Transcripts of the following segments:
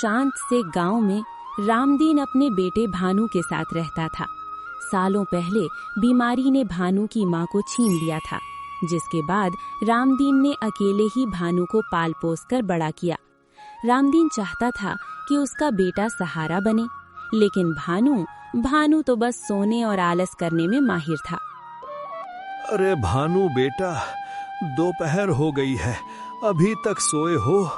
शांत से गांव में रामदीन अपने बेटे भानु के साथ रहता था। सालों पहले बीमारी ने भानु की मां को छीन लिया था, जिसके बाद रामदीन ने अकेले ही भानु को पाल पोस कर बड़ा किया। रामदीन चाहता था कि उसका बेटा सहारा बने, लेकिन भानु तो बस सोने और आलस करने में माहिर था। अरे भानु बेटा, दोपहर हो गई है, अभी तक सोए हो?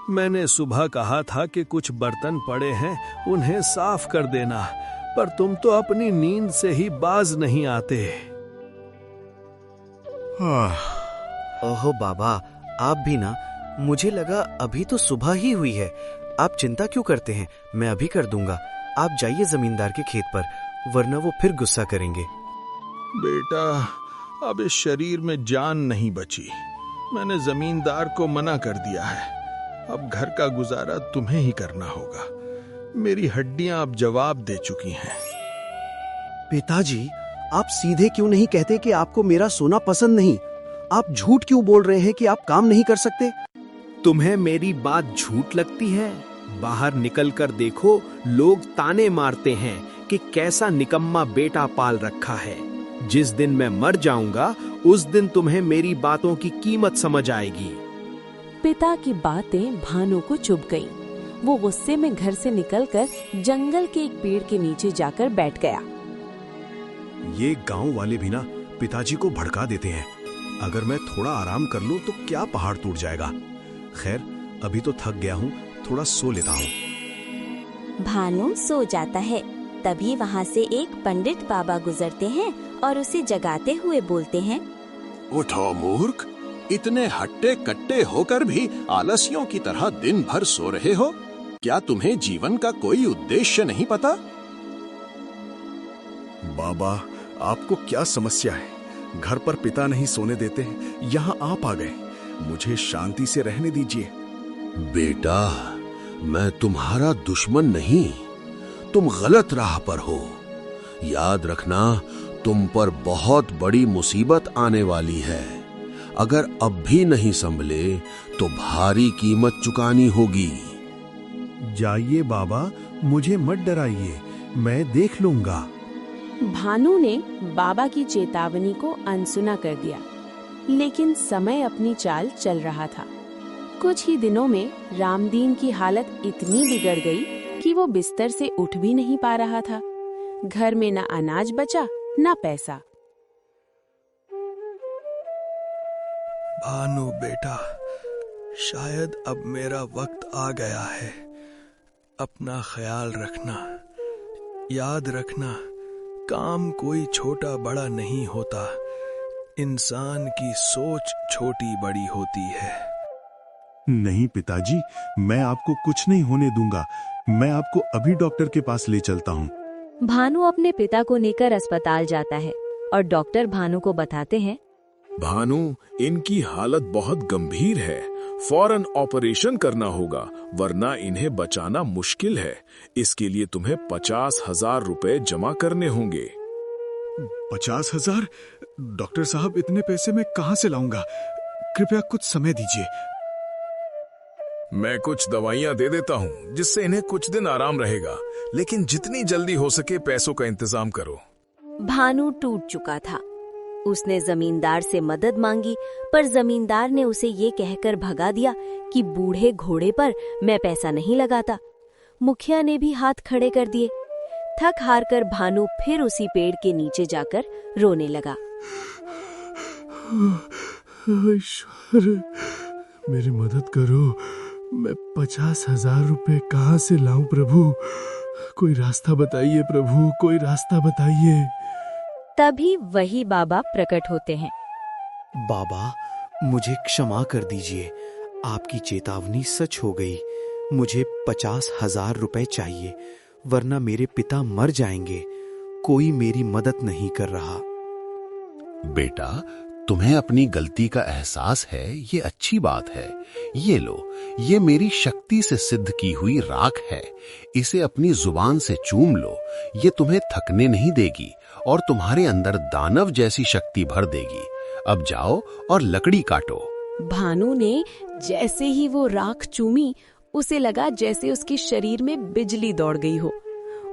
मैंने सुबह कहा था कि कुछ बर्तन पड़े हैं, उन्हें साफ कर देना, पर तुम तो अपनी नींद से ही बाज नहीं आते। ओहो बाबा, आप भी ना। मुझे लगा अभी तो सुबह ही हुई है। आप चिंता क्यों करते हैं, मैं अभी कर दूंगा। आप जाइए जमींदार के खेत पर, वरना वो फिर गुस्सा करेंगे। बेटा, अब इस शरीर में जान नहीं बची। मैंने जमींदार को मना कर दिया है। अब घर का गुजारा तुम्हें ही करना होगा। मेरी हड्डियां अब जवाब दे चुकी हैं। पिताजी, आप सीधे क्यों नहीं कहते कि आपको मेरा सोना पसंद नहीं? आप झूठ क्यों बोल रहे हैं कि आप काम नहीं कर सकते? तुम्हें मेरी बात झूठ लगती है? बाहर निकल कर देखो, लोग ताने मारते हैं कि कैसा निकम्मा बेटा पाल रखा है। जिस दिन मैं मर जाऊंगा, उस दिन तुम्हें मेरी बातों की कीमत समझ आएगी। पिता की बातें भानु को चुभ गईं। वो गुस्से में घर से निकलकर जंगल के एक पेड़ के नीचे जाकर बैठ गया। ये गांव वाले भी ना पिताजी को भड़का देते हैं। अगर मैं थोड़ा आराम कर लूं तो क्या पहाड़ टूट जाएगा। खैर, अभी तो थक गया हूं, थोड़ा सो लेता हूं। भानु सो जाता है। तभी वहाँ से एक पंडित बाबा गुजरते हैं और उसे जगाते हुए बोलते हैं, उठो मूर्ख, इतने हट्टे कट्टे होकर भी आलसियों की तरह दिन भर सो रहे हो। क्या तुम्हें जीवन का कोई उद्देश्य नहीं पता? बाबा, आपको क्या समस्या है? घर पर पिता नहीं सोने देते हैं, यहाँ आप आ गए। मुझे शांति से रहने दीजिए। बेटा, मैं तुम्हारा दुश्मन नहीं, तुम गलत राह पर हो। याद रखना, तुम पर बहुत बड़ी मुसीबत आने वाली है। अगर अब भी नहीं संभले तो भारी कीमत चुकानी होगी। जाइए बाबा, मुझे मत डराइए, मैं देख लूंगा। भानु ने बाबा की चेतावनी को अनसुना कर दिया, लेकिन समय अपनी चाल चल रहा था। कुछ ही दिनों में रामदीन की हालत इतनी बिगड़ गई कि वो बिस्तर से उठ भी नहीं पा रहा था। घर में न अनाज बचा न पैसा। भानु बेटा, शायद अब मेरा वक्त आ गया है। अपना ख्याल रखना। याद रखना, काम कोई छोटा बड़ा नहीं होता। इंसान की सोच छोटी बड़ी होती है। नहीं पिताजी, मैं आपको कुछ नहीं होने दूंगा। मैं आपको अभी डॉक्टर के पास ले चलता हूँ। भानु अपने पिता को लेकर अस्पताल जाता है और डॉक्टर भानु को बताते हैं, भानु, इनकी हालत बहुत गंभीर है। फौरन ऑपरेशन करना होगा, वरना इन्हें बचाना मुश्किल है। इसके लिए तुम्हें 50,000 रुपए जमा करने होंगे। 50,000? डॉक्टर साहब, इतने पैसे मैं कहां से लाऊंगा? कृपया कुछ समय दीजिए। मैं कुछ दवाइयां दे देता हूँ, जिससे इन्हें कुछ दिन आराम रहेगा, लेकिन जितनी जल्दी हो सके पैसों का इंतजाम करो। भानु टूट चुका था। उसने जमींदार से मदद मांगी, पर जमींदार ने उसे ये कहकर भगा दिया कि बूढ़े घोड़े पर मैं पैसा नहीं लगाता। मुखिया ने भी हाथ खड़े कर दिए। थक हार कर भानु फिर उसी पेड़ के नीचे जाकर रोने लगा। ईश्वर, मेरी मदद करो। मैं 50,000 रुपए कहाँ से लाऊं प्रभु? कोई रास्ता बताइए प्रभु, कोई रास्ता बताइए। तभी वही बाबा प्रकट होते हैं। बाबा, मुझे क्षमा कर दीजिए। आपकी चेतावनी सच हो गई। मुझे 50,000 रुपए चाहिए, वरना मेरे पिता मर जाएंगे। कोई मेरी मदद नहीं कर रहा। बेटा, तुम्हें अपनी गलती का एहसास है, ये अच्छी बात है। ये लो, ये मेरी शक्ति से सिद्ध की हुई राख है। इसे अपनी जुबान से चूम लो। ये तुम्हें थकने नहीं देगी और तुम्हारे अंदर दानव जैसी शक्ति भर देगी। अब जाओ और लकड़ी काटो। भानु ने जैसे ही वो राख चूमी, उसे लगा जैसे उसके शरीर में बिजली दौड़ गई हो।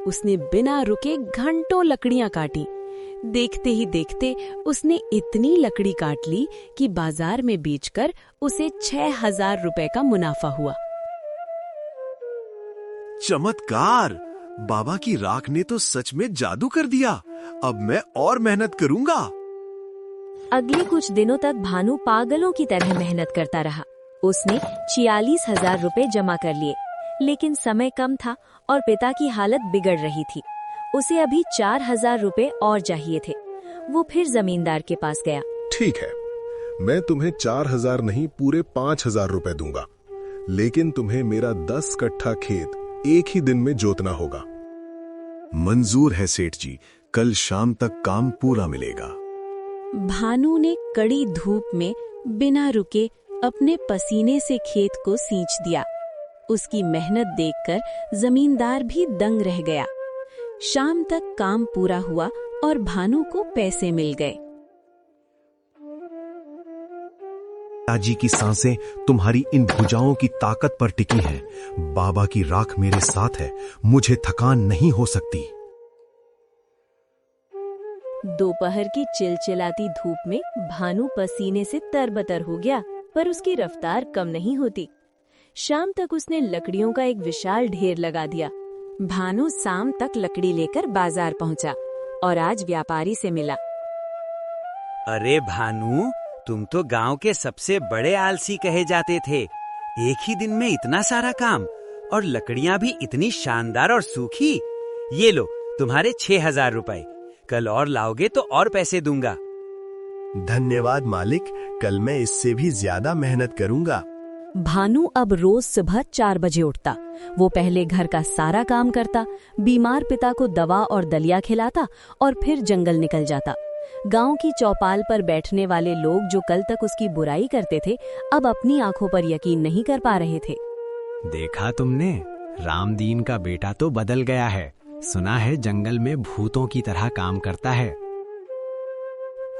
उसने बिना रुके घंटों लकड़ियां काटी। देखते ही देखते उसने इतनी लकड़ी काट ली कि बाजार में बेचकर उसे 6,000 रुपए का मुनाफा हुआ। चमत्कार! बाबा की राख ने तो सच में जादू कर दिया। अब मैं और मेहनत करूंगा। अगले कुछ दिनों तक भानु पागलों की तरह मेहनत करता रहा। उसने 46,000 रुपए जमा कर लिए, लेकिन समय कम था और पिता की हालत बिगड़ रही थी। उसे अभी 4,000 रुपए और चाहिए थे। वो फिर जमींदार के पास गया। ठीक है, मैं तुम्हें 4,000 नहीं पूरे 5,000 रुपए दूंगा, लेकिन तुम्हें मेरा 10 कट्ठा खेत एक ही दिन में जोतना होगा। मंजूर है सेठ जी, कल शाम तक काम पूरा मिलेगा। भानु ने कड़ी धूप में बिना रुके अपने पसीने से खेत को सींच दिया। उसकी मेहनत देखकर जमींदार भी दंग रह गया। शाम तक काम पूरा हुआ और भानु को पैसे मिल गए। पिताजी की सांसें तुम्हारी इन भुजाओं की ताकत पर टिकी हैं। बाबा की राख मेरे साथ है, मुझे थकान नहीं हो सकती। दोपहर की चिलचिलाती धूप में भानु पसीने से तरबतर हो गया, पर उसकी रफ्तार कम नहीं होती। शाम तक उसने लकड़ियों का एक विशाल ढेर लगा दिया। भानु शाम तक लकड़ी लेकर बाजार पहुंचा और आज व्यापारी से मिला। अरे भानु, तुम तो गांव के सबसे बड़े आलसी कहे जाते थे। एक ही दिन में इतना सारा काम, और लकड़ियां भी इतनी शानदार और सूखी। ये लो तुम्हारे 6,000 रुपए। कल और लाओगे तो और पैसे दूंगा। धन्यवाद मालिक, कल मैं इससे भी ज्यादा मेहनत करूंगा। भानु अब रोज सुबह 4 बजे उठता। वो पहले घर का सारा काम करता, बीमार पिता को दवा और दलिया खिलाता और फिर जंगल निकल जाता। गांव की चौपाल पर बैठने वाले लोग जो कल तक उसकी बुराई करते थे, अब अपनी आंखों पर यकीन नहीं कर पा रहे थे। देखा तुमने, रामदीन का बेटा तो बदल गया है। सुना है जंगल में भूतों की तरह काम करता है।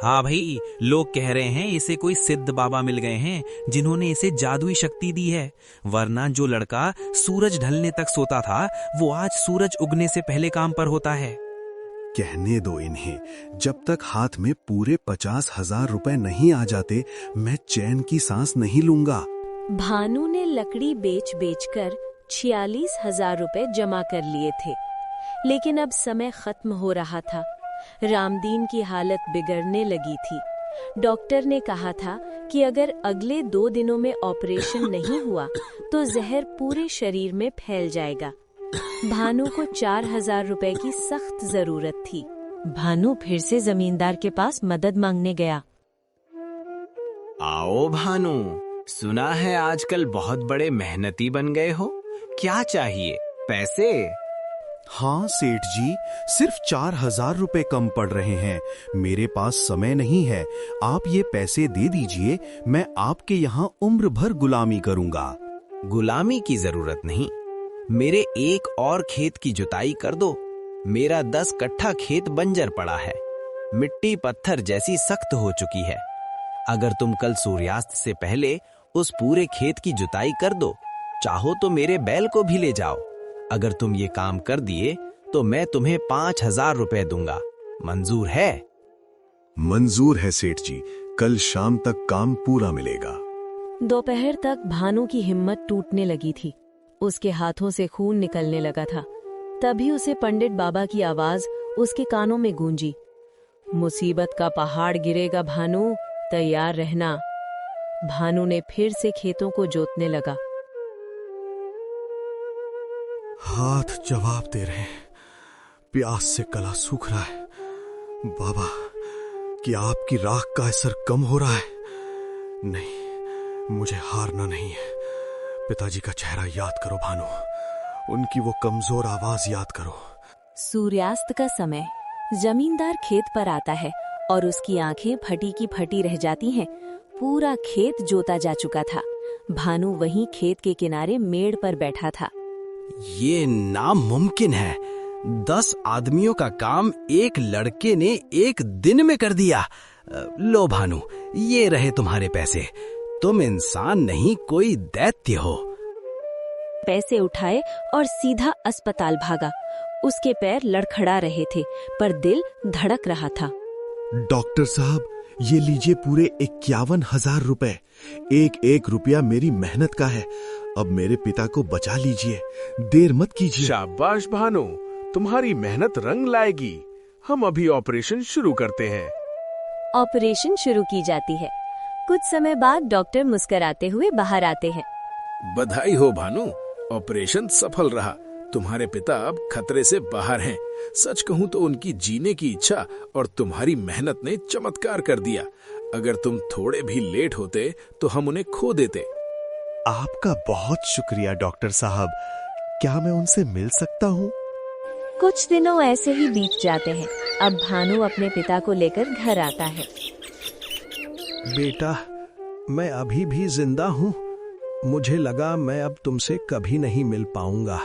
हाँ भाई, लोग कह रहे हैं इसे कोई सिद्ध बाबा मिल गए हैं जिन्होंने इसे जादुई शक्ति दी है। वरना जो लड़का सूरज ढलने तक सोता था, वो आज सूरज उगने से पहले काम पर होता है। कहने दो इन्हें, जब तक हाथ में पूरे 50,000 रुपए नहीं आ जाते, मैं चैन की सांस नहीं लूंगा। भानु ने लकड़ी बेच बेचकर 46,000 रुपए जमा कर लिए थे, लेकिन अब समय खत्म हो रहा था। रामदीन की हालत बिगड़ने लगी थी। डॉक्टर ने कहा था कि अगर अगले 2 दिनों में ऑपरेशन नहीं हुआ तो जहर पूरे शरीर में फैल जाएगा। भानु को 4,000 रुपए की सख्त जरूरत थी। भानु फिर से जमींदार के पास मदद मांगने गया। आओ भानु, सुना है आजकल बहुत बड़े मेहनती बन गए हो। क्या चाहिए? पैसे? हाँ सेठ जी, सिर्फ 4,000 रुपए कम पड़ रहे हैं। मेरे पास समय नहीं है। आप ये पैसे दे दीजिए, मैं आपके यहाँ उम्र भर गुलामी करूँगा। गुलामी की जरूरत नहीं, मेरे एक और खेत की जुताई कर दो। मेरा 10 कट्ठा खेत बंजर पड़ा है, मिट्टी पत्थर जैसी सख्त हो चुकी है। अगर तुम कल सूर्यास्त से पहले उस पूरे खेत की जुताई कर दो, चाहो तो मेरे बैल को भी ले जाओ। अगर तुम ये काम कर दिए तो मैं तुम्हें 5,000 रुपए दूंगा। मंजूर है? मंजूर है सेठ जी, कल शाम तक काम पूरा मिलेगा। दोपहर तक भानु की हिम्मत टूटने लगी थी। उसके हाथों से खून निकलने लगा था। तभी उसे पंडित बाबा की आवाज उसके कानों में गूंजी। मुसीबत का पहाड़ गिरेगा भानु, तैयार रहना। भानु ने फिर से खेतों को जोतने लगा। हाथ जवाब दे रहे हैं, प्यास से गला सूख रहा है। बाबा, क्या आपकी राख का असर कम हो रहा है? नहीं, मुझे हारना नहीं है। पिताजी का चेहरा याद करो भानु, उनकी वो कमजोर आवाज याद करो। सूर्यास्त का समय जमींदार खेत पर आता है और उसकी आंखें फटी की फटी रह जाती हैं। पूरा खेत जोता जा चुका था। भानु वहीं खेत के किनारे मेड़ पर बैठा था। ये नामुमकिन है। 10 आदमियों का काम एक लड़के ने एक दिन में कर दिया। लो भानु, ये रहे तुम्हारे पैसे। तुम इंसान नहीं, कोई दैत्य हो। पैसे उठाए और सीधा अस्पताल भागा। उसके पैर लड़खड़ा रहे थे पर दिल धड़क रहा था। डॉक्टर साहब, ये लीजिए पूरे 51,000 रुपए। एक एक रुपया मेरी मेहनत का है। अब मेरे पिता को बचा लीजिए, देर मत कीजिए। शाबाश भानु, तुम्हारी मेहनत रंग लाएगी। हम अभी ऑपरेशन शुरू करते हैं। ऑपरेशन शुरू की जाती है। कुछ समय बाद डॉक्टर मुस्कुराते हुए बाहर आते हैं। बधाई हो भानु, ऑपरेशन सफल रहा। तुम्हारे पिता अब खतरे से बाहर हैं। सच कहूं तो उनकी जीने की इच्छा और तुम्हारी मेहनत ने चमत्कार कर दिया। अगर तुम थोड़े भी लेट होते तो हम उन्हें खो देते। आपका बहुत शुक्रिया डॉक्टर साहब। क्या मैं उनसे मिल सकता हूँ? कुछ दिनों ऐसे ही बीत जाते हैं। अब भानु अपने पिता को लेकर घर आता है। बेटा, मैं अभी भी जिंदा हूँ। मुझे लगा मैं अब तुमसे कभी नहीं मिल पाऊंगा।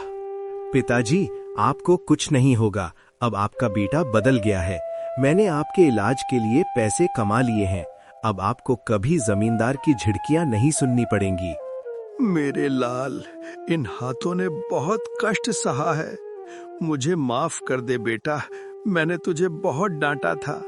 पिताजी, आपको कुछ नहीं होगा। अब आपका बेटा बदल गया है। मैंने आपके इलाज के लिए पैसे कमा लिए हैं। अब आपको कभी जमींदार की झिड़कियां नहीं सुननी पड़ेंगी। मेरे लाल, इन हाथों ने बहुत कष्ट सहा है। मुझे माफ कर दे बेटा, मैंने तुझे बहुत डांटा था।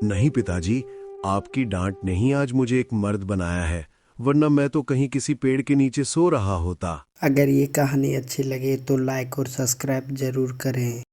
नहीं पिताजी, आपकी डांट ने ही आज मुझे एक मर्द बनाया है, वरना मैं तो कहीं किसी पेड़ के नीचे सो रहा होता। अगर ये कहानी अच्छी लगे तो लाइक और सब्सक्राइब जरूर करें।